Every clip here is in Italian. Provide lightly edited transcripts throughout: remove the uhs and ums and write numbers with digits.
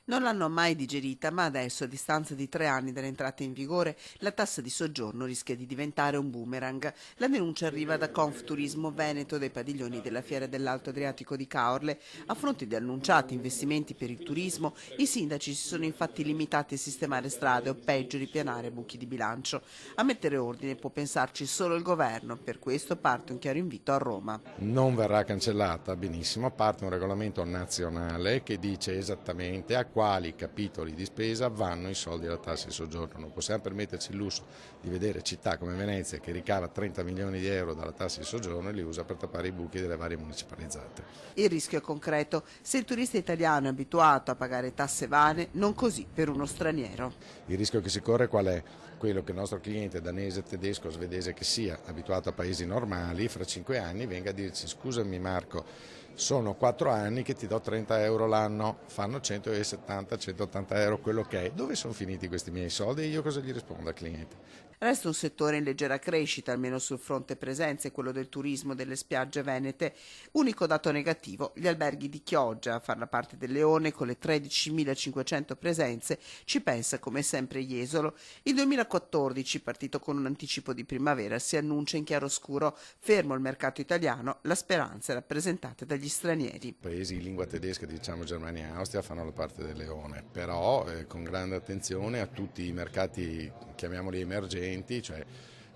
Non l'hanno mai digerita, ma adesso, a distanza di 3 anni dall'entrata in vigore, la tassa di soggiorno rischia di diventare un boomerang. La denuncia arriva da Confturismo Veneto dei padiglioni della Fiera dell'Alto Adriatico di Caorle. A fronte di annunciati investimenti per il turismo, i sindaci si sono infatti limitati a sistemare strade o peggio ripianare buchi di bilancio. A mettere ordine può pensarci solo il governo, per questo parte un chiaro invito a Roma. Non verrà cancellata, benissimo, parte un regolamento nazionale che dice esattamente a quali capitoli di spesa vanno i soldi della tassa di soggiorno. Non possiamo permetterci il lusso di vedere città come Venezia che ricava 30 milioni di euro dalla tassa di soggiorno e li usa per tappare i buchi delle varie municipalizzate. Il rischio è concreto: se il turista italiano è abituato a pagare tasse vane, non così per uno straniero. Il rischio che si corre qual è? Quello che il nostro cliente danese, tedesco, svedese che sia, abituato a paesi normali, fra 5 anni venga a dirci: scusami Marco, sono 4 anni che ti do 30 euro l'anno, fanno 170-180 euro quello che è. Dove sono finiti questi miei soldi e io cosa gli rispondo al cliente? Resta un settore in leggera crescita, almeno sul fronte presenze, quello del turismo delle spiagge venete. Unico dato negativo: gli alberghi di Chioggia, a farla parte del Leone, con le 13.500 presenze, ci pensa come sempre Jesolo. Il 2014, partito con un anticipo di primavera, si annuncia in chiaroscuro. Fermo il mercato italiano, la speranza è rappresentata dagli stranieri. Paesi in lingua tedesca, diciamo Germania e Austria, fanno la parte del Leone, però con grande attenzione a tutti i mercati, chiamiamoli emergenti, cioè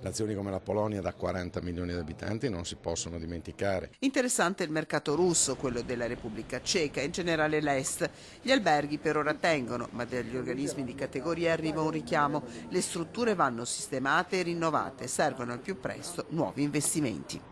nazioni come la Polonia da 40 milioni di abitanti non si possono dimenticare. Interessante il mercato russo, quello della Repubblica Ceca e in generale l'Est. Gli alberghi per ora tengono, ma dagli organismi di categoria arriva un richiamo. Le strutture vanno sistemate e rinnovate, servono al più presto nuovi investimenti.